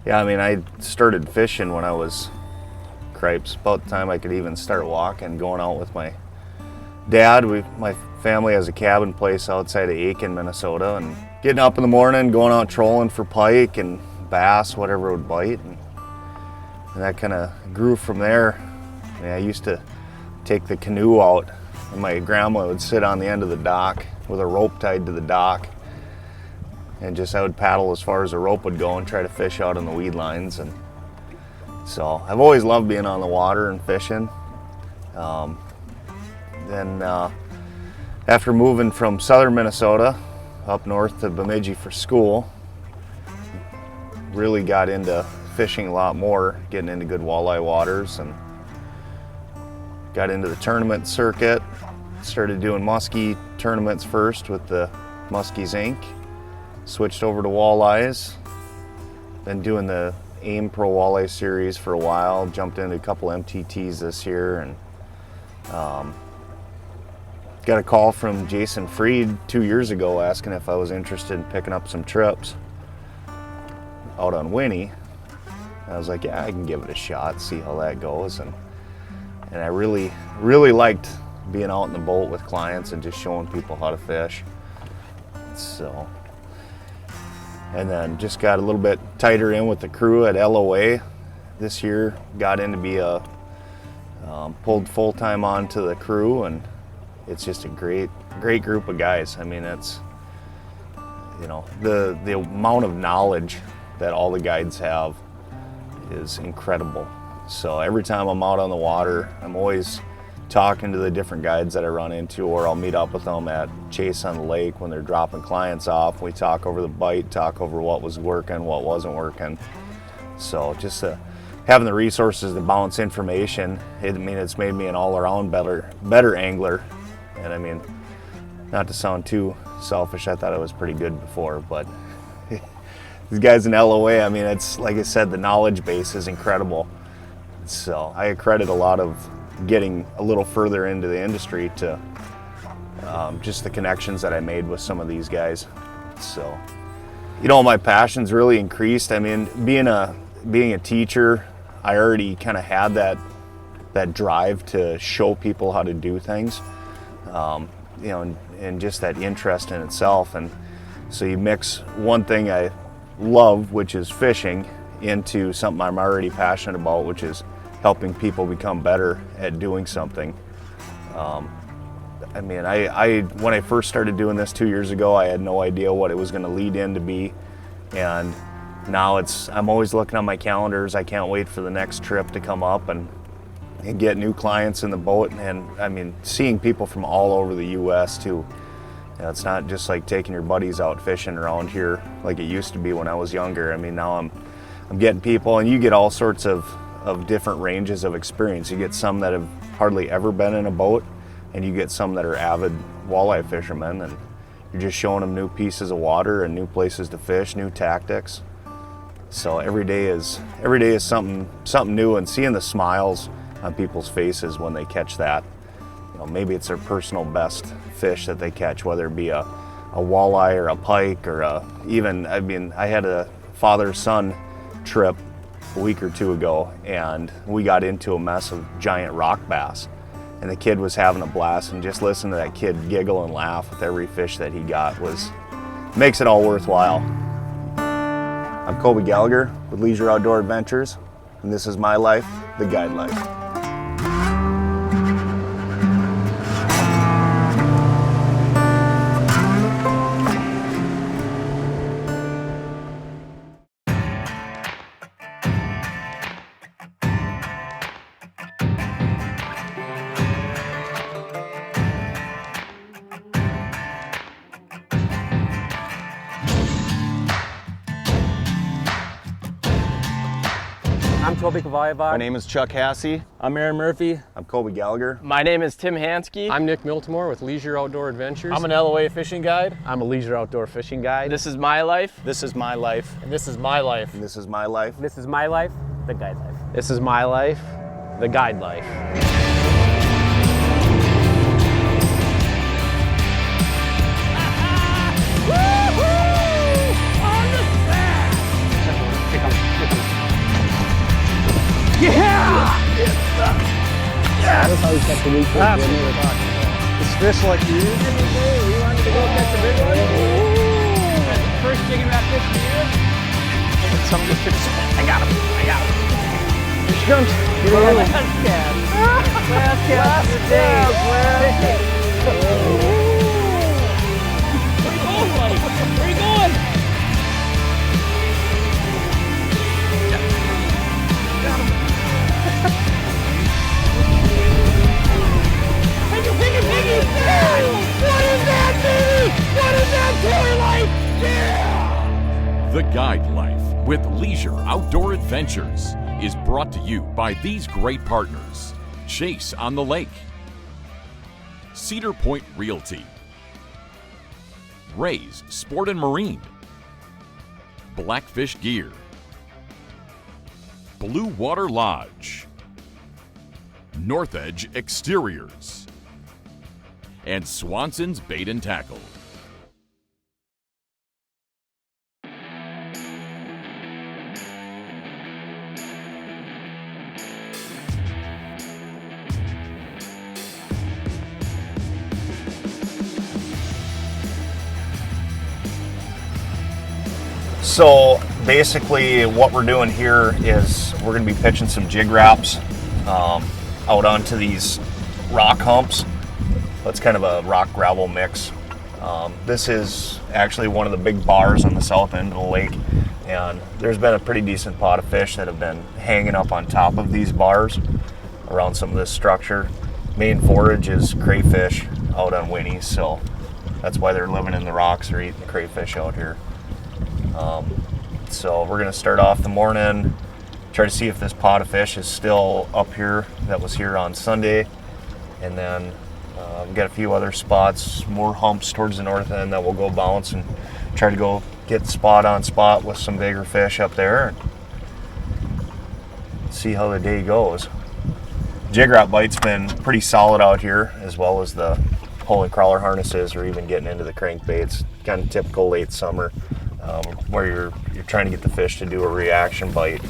Yeah, I mean, I started fishing when I was, cripes, about the time I could even start walking, going out with my dad. My family has a cabin place outside of Aiken, Minnesota, and getting up in the morning, going out trolling for pike and bass, whatever would bite, and that kind of grew from there. I mean, I used to take the canoe out, and my grandma would sit on the end of the dock with a rope tied to the dock, and I would paddle as far as the rope would go and try to fish out on the weed lines. And so I've always loved being on the water and fishing. Then after moving from southern Minnesota up north to Bemidji for school, really got into fishing a lot more, getting into good walleye waters, and got into the tournament circuit. Started doing muskie tournaments first with the Muskies Inc. Switched over to Walleyes. Been doing the AIM Pro Walleye series for a while. Jumped into a couple MTTs this year, and got a call from Jason Freed 2 years ago asking if I was interested in picking up some trips out on Winnie. I was like, yeah, I can give it a shot, see how that goes. And I really liked being out in the boat with clients and just showing people how to fish. So, and then just got a little bit tighter in with the crew at LOA this year. Got in to be pulled full-time onto the crew, and it's just a great group of guys. I mean, it's, you know, the amount of knowledge that all the guides have is incredible. So every time I'm out on the water, I'm always talking to the different guides that I run into, or I'll meet up with them at Chase on the lake when they're dropping clients off. We talk over the bite, talk over what was working, what wasn't working. So just having the resources to bounce information, it's made me an all-around better angler. And I mean, not to sound too selfish, I thought I was pretty good before, but these guys in LOA, I mean, it's like I said, the knowledge base is incredible. So I credit a lot of getting a little further into the industry to just the connections that I made with some of these guys. So, you know, my passion's really increased. I mean, being a teacher, I already kind of had that drive to show people how to do things, you know, and just that interest in itself. And so you mix one thing I love, which is fishing, into something I'm already passionate about, which is helping people become better at doing something. I mean, when I first started doing this 2 years ago, I had no idea what it was going to lead in to be, and now I'm always looking on my calendars. I can't wait for the next trip to come up and get new clients in the boat. And I mean, seeing people from all over the U.S. too. You know, it's not just like taking your buddies out fishing around here like it used to be when I was younger. I mean, now I'm getting people, and you get all sorts of different ranges of experience. You get some that have hardly ever been in a boat, and you get some that are avid walleye fishermen, and you're just showing them new pieces of water and new places to fish, new tactics. So every day is something new, and seeing the smiles on people's faces when they catch that. You know, maybe it's their personal best fish that they catch, whether it be a walleye or a pike, or I had a father-son trip a week or two ago, and we got into a mess of giant rock bass, and the kid was having a blast, and just listening to that kid giggle and laugh with every fish that he got makes it all worthwhile. I'm Colby Gallagher with Leisure Outdoor Adventures, and this is my life, the guide life. I'm Toby Kavayev. My name is Chuck Hassey. I'm Aaron Murphy. I'm Colby Gallagher. My name is Tim Hansky. I'm Nick Miltimore with Leisure Outdoor Adventures. I'm an LOA fishing guide. I'm a Leisure Outdoor Fishing Guide. This is my life. This is my life. And this is my life. And this is my life. This is my life, the guide life. This is my life, the guide life. Pick up. That's how you catch the weak fish. This fish like you. We wanted to go catch a big one. First jigging that fish for you. Some of the fish. I got him. Last cast. Last cast of the day. Where you going? Piggy! What is that, baby? What is that toy life? Yeah! The Guide Life with Leisure Outdoor Adventures is brought to you by these great partners: Chase on the Lake, Cedar Point Realty, Ray's Sport and Marine, Blackfish Gear, Blue Water Lodge, North Edge Exteriors, and Swanson's Bait and Tackle. So basically what we're doing here is we're going to be pitching some jig wraps out onto these rock humps. It's kind of a rock gravel mix. This is actually one of the big bars on the south end of the lake, and there's been a pretty decent pot of fish that have been hanging up on top of these bars around some of this structure. Main forage is crayfish out on Winnie, so that's why they're living in the rocks or eating the crayfish out here. So we're going to start off the morning, try to see if this pot of fish is still up here that was here on Sunday, and then we've got a few other spots, more humps towards the north end that we'll go bounce and try to go get spot on spot with some bigger fish up there and see how the day goes. Jig wrap bite's been pretty solid out here, as well as the pole and crawler harnesses are even getting into the crankbaits. Kind of typical late summer, where you're trying to get the fish to do a reaction bite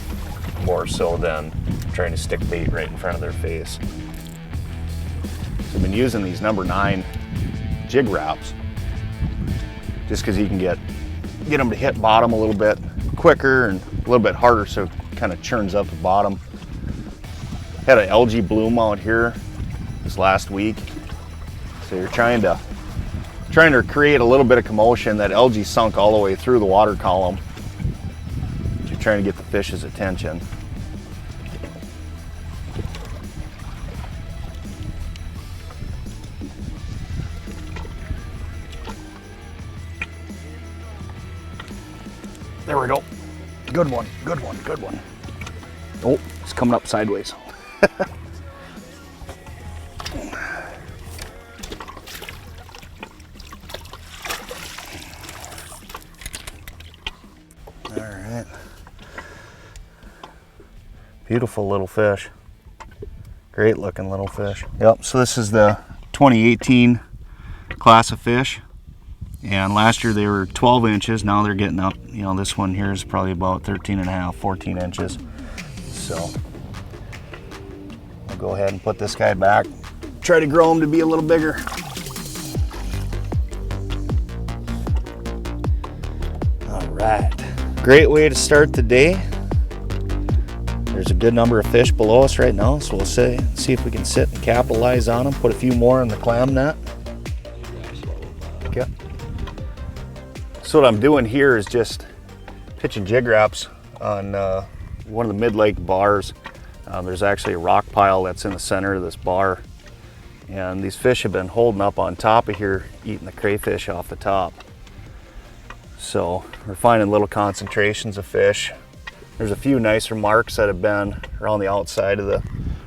more so than trying to stick bait right in front of their face. So I've been using these number 9 jig wraps just because you can get them to hit bottom a little bit quicker and a little bit harder, so it kind of churns up the bottom. Had an algae bloom out here this last week, so you're trying to create a little bit of commotion. That algae sunk all the way through the water column. You're trying to get the fish's attention. There we go. Good one. Oh, it's coming up sideways. Alright. Beautiful little fish. Great looking little fish. Yep, so this is the 2018 class of fish. And last year they were 12 inches. Now they're getting up. You know, this one here is probably about 13 and a half, 14 inches. So I'll go ahead and put this guy back. Try to grow him to be a little bigger. All right. Great way to start the day. There's a good number of fish below us right now, so we'll see if we can sit and capitalize on them. Put a few more in the clam net. Okay. So what I'm doing here is just pitching jig wraps on one of the mid-lake bars. There's actually a rock pile that's in the center of this bar, and these fish have been holding up on top of here, eating the crayfish off the top. So we're finding little concentrations of fish. There's a few nicer marks that have been around the outside of the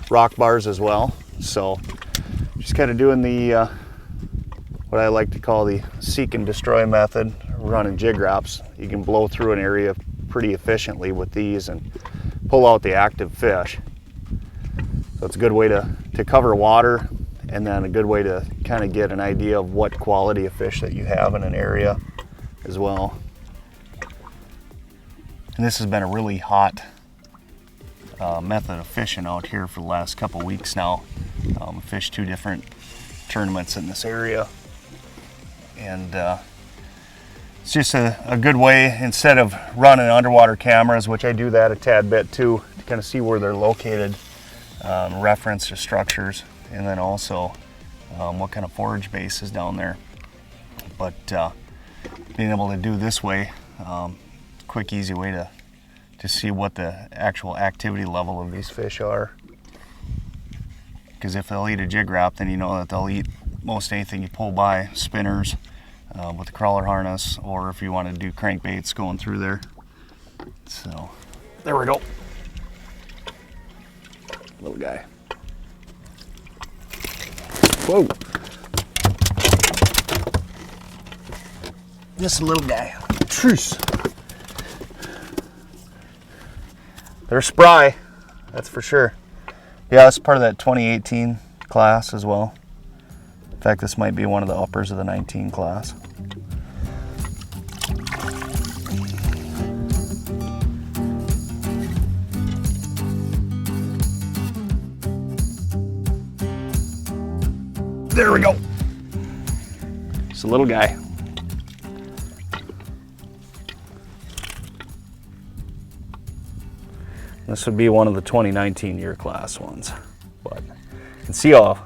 rock bars as well. So just kind of doing the what I like to call the seek and destroy method, running jig wraps. You can blow through an area pretty efficiently with these and pull out the active fish. So it's a good way to cover water, and then a good way to kind of get an idea of what quality of fish that you have in an area as well. And this has been a really hot method of fishing out here for the last couple weeks now. Fished 2 different tournaments in this area, and it's just a good way, instead of running underwater cameras, which I do that a tad bit too, to kind of see where they're located, reference to structures, and then also what kind of forage base is down there. But being able to do this way, quick, easy way to see what the actual activity level of these fish are. Because if they'll eat a jig wrap, then you know that they'll eat most anything you pull by, spinners with the crawler harness, or if you want to do crankbaits going through there. So there we go. Little guy. Whoa. Just a little guy. Truce. They're spry, that's for sure. Yeah, it's part of that 2018 class as well. In fact, this might be one of the uppers of the 19 class. There we go. It's a little guy. This would be one of the 2019 year class ones, but you can see how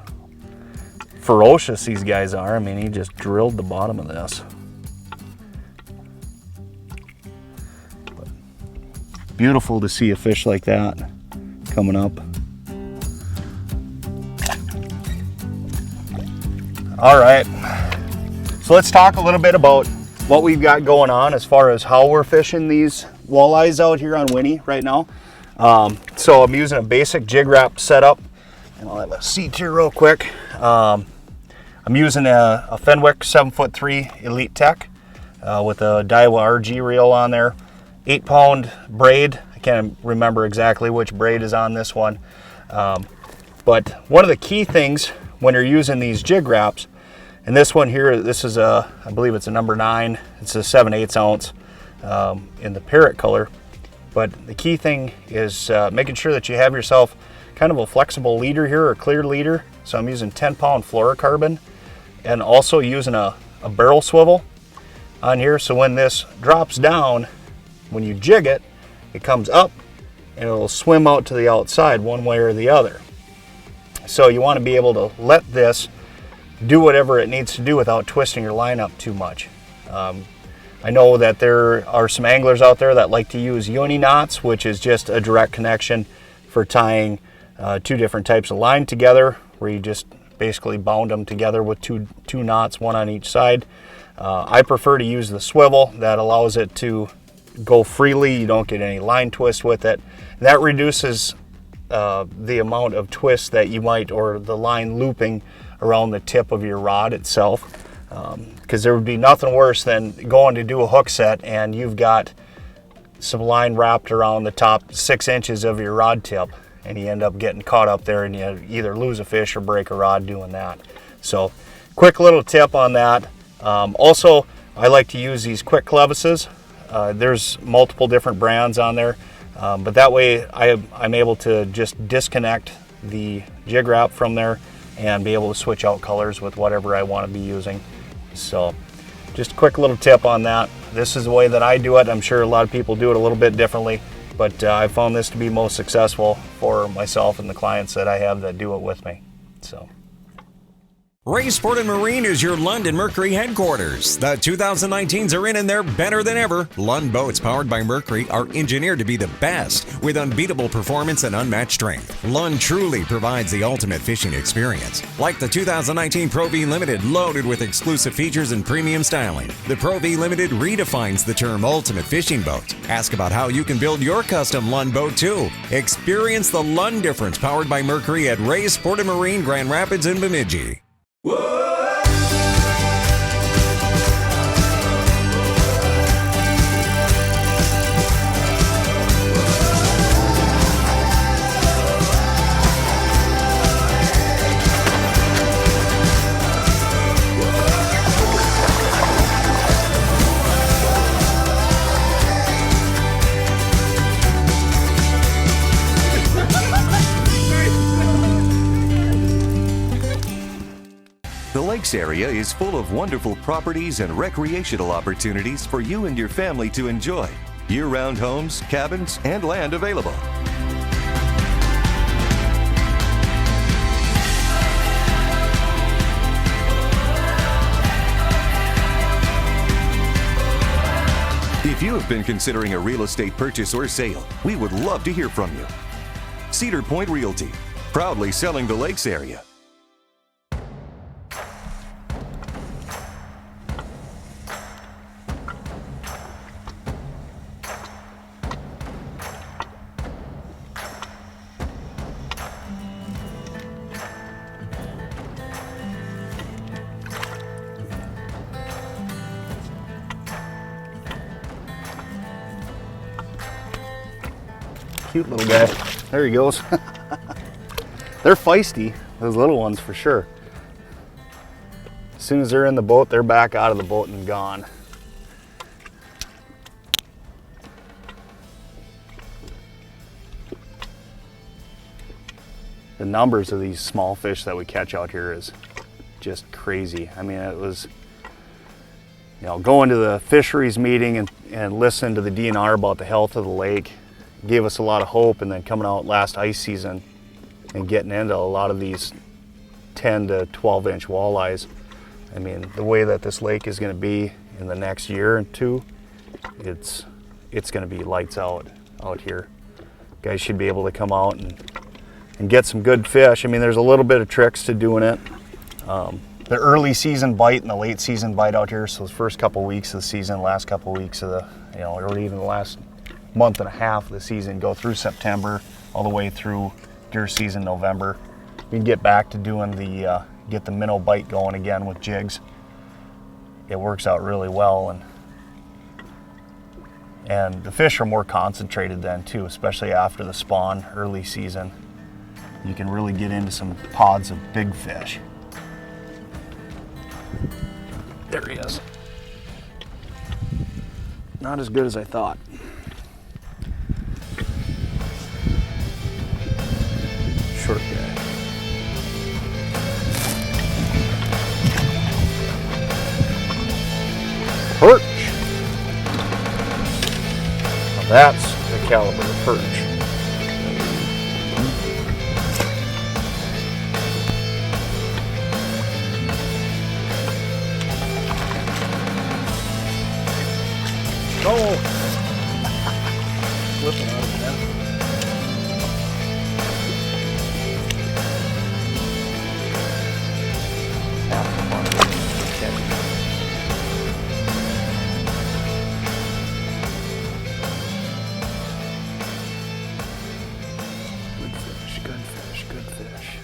ferocious these guys are. I mean, he just drilled the bottom of this. But beautiful to see a fish like that coming up. All right, so let's talk a little bit about what we've got going on as far as how we're fishing these walleyes out here on Winnie right now. So I'm using a basic jig wrap setup, and I'll have a seat here real quick. I'm using a Fenwick 7'3" Elite Tech with a Daiwa RG reel on there, 8-pound braid. I can't remember exactly which braid is on this one, but one of the key things when you're using these jig wraps, and this one here, this is I believe it's a number 9. It's a 7/8 ounce in the parrot color. But the key thing is making sure that you have yourself kind of a flexible leader here, or clear leader. So I'm using 10-pound fluorocarbon, and also using a barrel swivel on here. So when this drops down, when you jig it, it comes up and it'll swim out to the outside one way or the other. So you want to be able to let this do whatever it needs to do without twisting your line up too much. I know that there are some anglers out there that like to use uni knots, which is just a direct connection for tying 2 different types of line together, where you just basically bound them together with two knots, one on each side. I prefer to use the swivel. That allows it to go freely. You don't get any line twist with it. That reduces the amount of twist that you might, or the line looping around the tip of your rod itself. Because there would be nothing worse than going to do a hook set and you've got some line wrapped around the top 6 inches of your rod tip, and you end up getting caught up there and you either lose a fish or break a rod doing that. So quick little tip on that. Also, I like to use these quick clevises. There's multiple different brands on there, but that way I'm able to just disconnect the jig wrap from there and be able to switch out colors with whatever I want to be using. So just a quick little tip on that. This is the way that I do it. I'm sure a lot of people do it a little bit differently, but I found this to be most successful for myself and the clients that I have that do it with me. So. Ray Sport and Marine is your Lund & Mercury headquarters. The 2019s are in and they're better than ever. Lund boats powered by Mercury are engineered to be the best with unbeatable performance and unmatched strength. Lund truly provides the ultimate fishing experience. Like the 2019 Pro V Limited, loaded with exclusive features and premium styling. The Pro V Limited redefines the term ultimate fishing boat. Ask about how you can build your custom Lund boat too. Experience the Lund difference powered by Mercury at Ray Sport and Marine, Grand Rapids and Bemidji. Lakes area is full of wonderful properties and recreational opportunities for you and your family to enjoy. Year-round homes, cabins, and land available. If you have been considering a real estate purchase or sale, we would love to hear from you. Cedar Point Realty, proudly selling the Lakes area. Cute little guy. There he goes. They're feisty, those little ones for sure. As soon as they're in the boat, they're back out of the boat and gone. The numbers of these small fish that we catch out here is just crazy. I mean, it was, going to the fisheries meeting and listening to the DNR about the health of the lake gave us a lot of hope, and then coming out last ice season and getting into a lot of these 10 to 12 inch walleyes. I mean, the way that this lake is going to be in the next year or two, it's going to be lights out here. Guys should be able to come out and get some good fish. I mean, there's a little bit of tricks to doing it. The early season bite and the late season bite out here, so the first couple weeks of the season, last couple weeks of the, or even the last month and a half of the season, go through September all the way through deer season November. We can get back to doing get the minnow bite going again with jigs. It works out really well, and the fish are more concentrated then too, especially after the spawn early season. You can really get into some pods of big fish. There he is. Not as good as I thought. Short guy. Perch. Now that's the caliber of perch. Oh! Flipping out of the net. Good fish.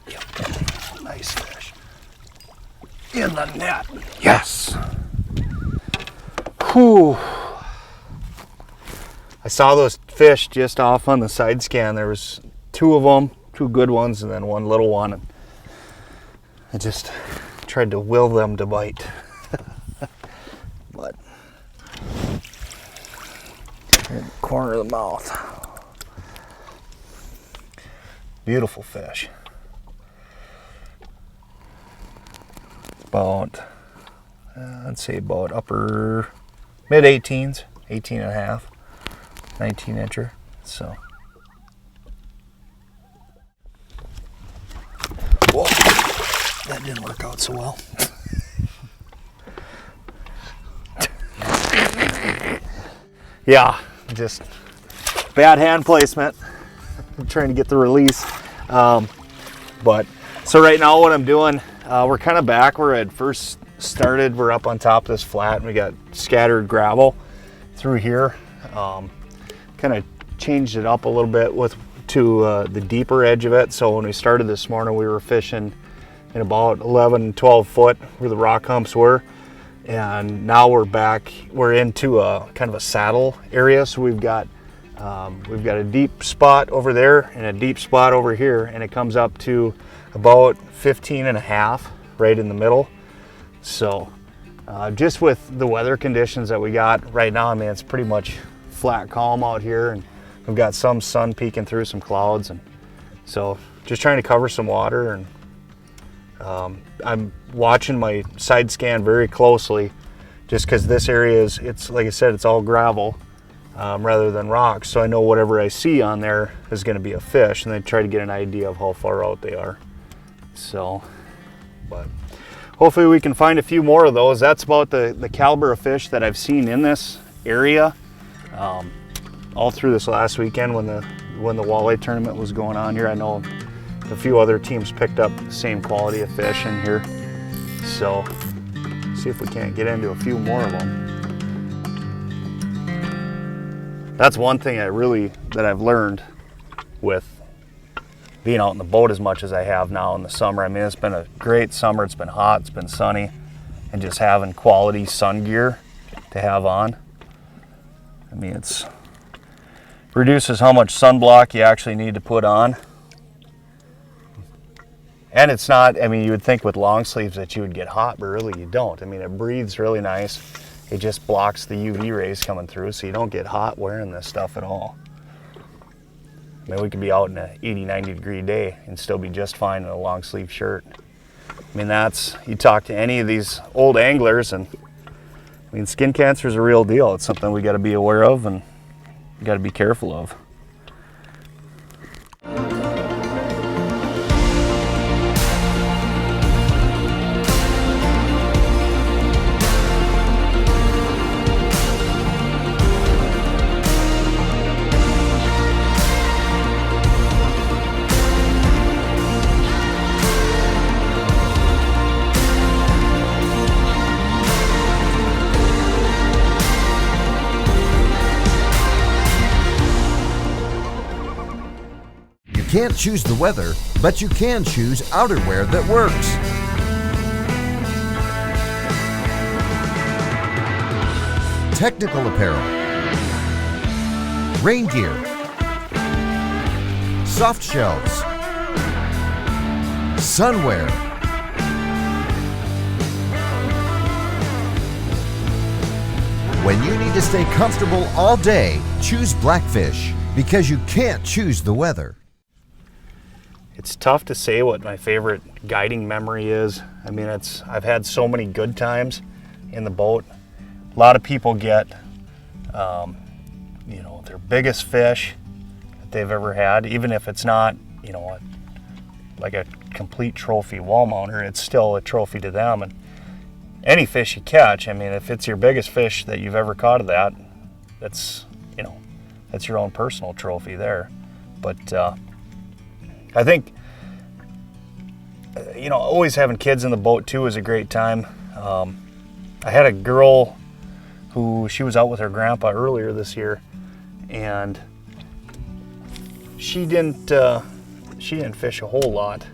Yep, nice fish. In the net, yes. Whew. I saw those fish just off on the side scan. There was two of them, two good ones, and then one little one. And I just tried to will them to bite. But in the corner of the mouth. Beautiful fish. About, I'd say about upper mid 18s, 18 and a half, 19 incher. So, whoa, that didn't work out so well. Yeah, just bad hand placement. I'm trying to get the release. But so right now what I'm doing, we're kind of back where I'd first started. We're up on top of this flat and we got scattered gravel through here. Kind of changed it up a little bit to the deeper edge of it. So when we started this morning, we were fishing in about 11, 12 foot where the rock humps were. And now we're back, we're into a kind of a saddle area. So we've got a deep spot over there and a deep spot over here, and it comes up to about 15 and a half right in the middle. So just with the weather conditions that we got right now, I mean, it's pretty much flat calm out here, and We've got some sun peeking through some clouds, and so just trying to cover some water. And I'm watching my side scan very closely, just because this area is, it's like I said, it's all gravel rather than rocks. So I know whatever I see on there is going to be a fish, and then try to get an idea of how far out they are. So, but hopefully we can find a few more of those. That's about the caliber of fish that I've seen in this area all through this last weekend when the walleye tournament was going on here. I know a few other teams picked up the same quality of fish in here. So see if we can't get into a few more of them. That's one thing that I've learned with being out in the boat as much as I have now in the summer. I mean, it's been a great summer. It's been hot, it's been sunny, and just having quality sun gear to have on. I mean, it's reduces how much sunblock you actually need to put on. And it's not, I mean, you would think with long sleeves that you would get hot, but really you don't. I mean, it breathes really nice. It just blocks the UV rays coming through, so you don't get hot wearing this stuff at all. I mean, we could be out in an 80, 90 degree day and still be just fine in a long sleeve shirt. I mean, you talk to any of these old anglers, and I mean, skin cancer is a real deal. It's something we got to be aware of and got to be careful of. You can't choose the weather, but you can choose outerwear that works. Technical apparel, rain gear, soft shells, sunwear, when you need to stay comfortable all day, choose Blackfish, because you can't choose the weather. It's tough to say what my favorite guiding memory is. I mean, I've had so many good times in the boat. A lot of people get, you know, their biggest fish that they've ever had, even if it's not, you know, like a complete trophy wall mounter, it's still a trophy to them. And any fish you catch, I mean, if it's your biggest fish that you've ever caught of that, that's, you know, that's your own personal trophy there. But I think, you know, always having kids in the boat too is a great time. I had a girl who, she was out with her grandpa earlier this year, and she didn't fish a whole lot,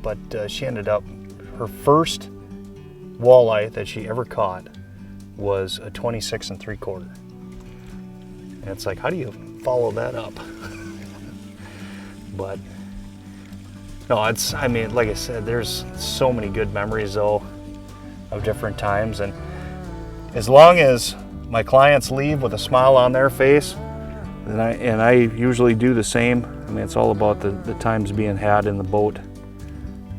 but she ended up, her first walleye that she ever caught was a 26 3/4. And it's like, how do you follow that up? But no, I mean, like I said, there's so many good memories though of different times, and as long as my clients leave with a smile on their face, and I usually do the same. I mean, it's all about the times being had in the boat.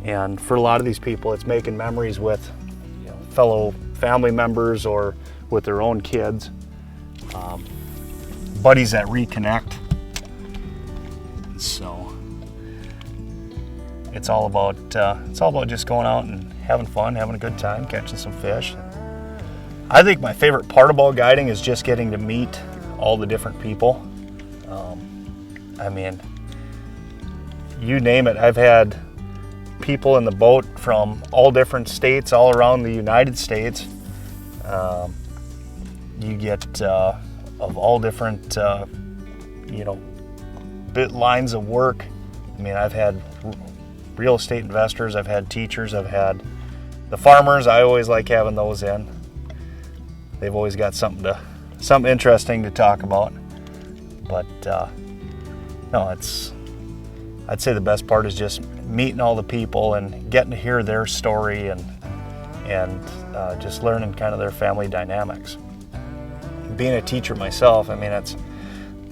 And for a lot of these people, it's making memories with, you know, fellow family members or with their own kids, buddies that reconnect. So it's all about just going out and having fun, having a good time, catching some fish. I think my favorite part about guiding is just getting to meet all the different people. I mean, you name it. I've had people in the boat from all different states, all around the United States. You get of all different, you know, lines of work. I mean, I've had real estate investors, I've had teachers, I've had the farmers. I always like having those in. They've always got something interesting to talk about. But no, I'd say the best part is just meeting all the people and getting to hear their story and just learning kind of their family dynamics. Being a teacher myself, I mean,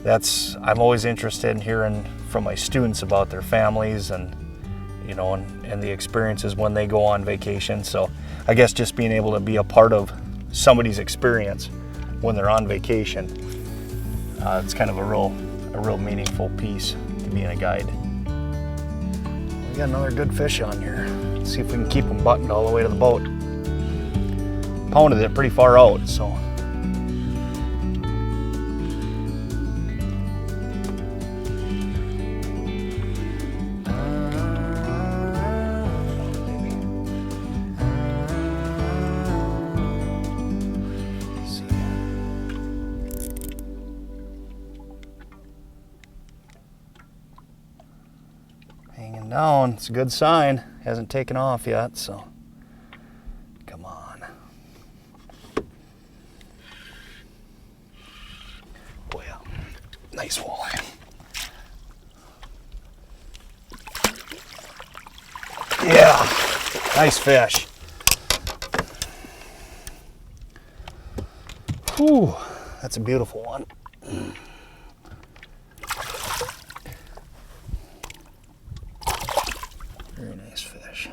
I'm always interested in hearing from my students about their families and, you know, and the experiences when they go on vacation. So I guess just being able to be a part of somebody's experience when they're on vacation, it's kind of a real meaningful piece to being a guide. We got another good fish on here. Let's see if we can keep them buttoned all the way to the boat. Pounded it pretty far out, so. Hanging down, it's a good sign. Hasn't taken off yet, so come on. Boy, nice walleye. Yeah, nice fish. Whew, that's a beautiful one. Very nice fish.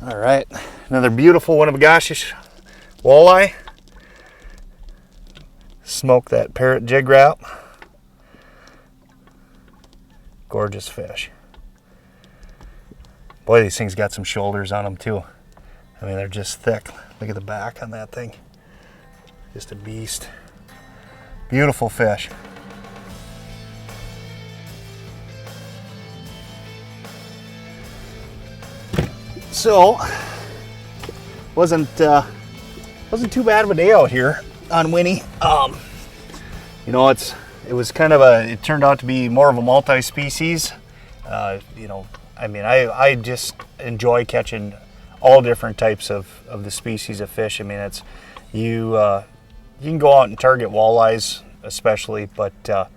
All right, another beautiful Winnibigoshish walleye. Smoke that parrot jig wrap. Gorgeous fish. Boy, these things got some shoulders on them too. I mean, they're just thick. Look at the back on that thing. Just a beast. Beautiful fish. So, wasn't too bad of a day out here on Winnie. You know, it was kind of it turned out to be more of a multi-species. You know, I mean, I just enjoy catching all different types of the species of fish. I mean, it's you can go out and target walleyes especially, but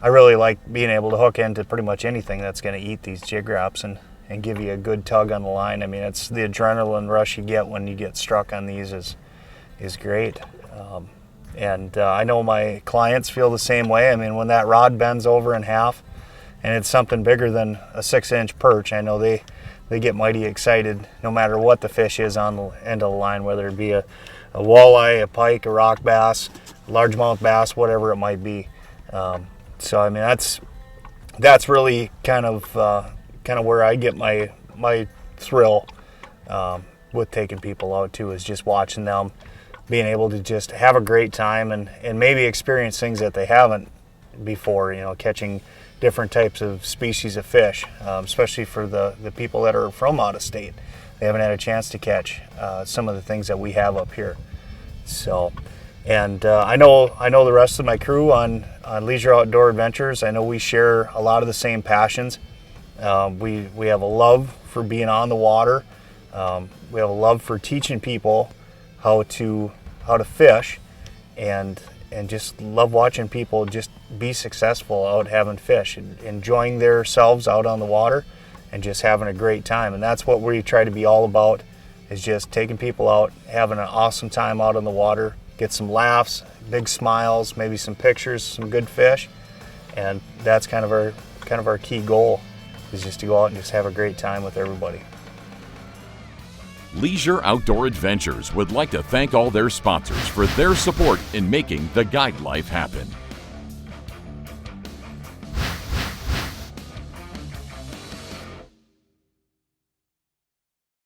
I really like being able to hook into pretty much anything that's going to eat these jig wraps and give you a good tug on the line. I mean, it's the adrenaline rush you get when you get struck on these is great. And I know my clients feel the same way. I mean, when that rod bends over in half and it's something bigger than a 6-inch perch, I know they get mighty excited no matter what the fish is on the end of the line, whether it be a walleye, a pike, a rock bass, largemouth bass, whatever it might be. So I mean, that's really kind of where I get my thrill with taking people out too, is just watching them being able to just have a great time and maybe experience things that they haven't before, you know, catching different types of species of fish, especially for the people that are from out of state. They haven't had a chance to catch some of the things that we have up here. So, and I know the rest of my crew on Leisure Outdoor Adventures, I know we share a lot of the same passions. We have a love for being on the water. We have a love for teaching people how to fish, and just love watching people just be successful out having fish, and enjoying themselves out on the water and just having a great time. And that's what we try to be all about, is just taking people out, having an awesome time out on the water, get some laughs, big smiles, maybe some pictures, some good fish. And that's kind of our key goal, is just to go out and just have a great time with everybody. Leisure Outdoor Adventures would like to thank all their sponsors for their support in making the guide life happen.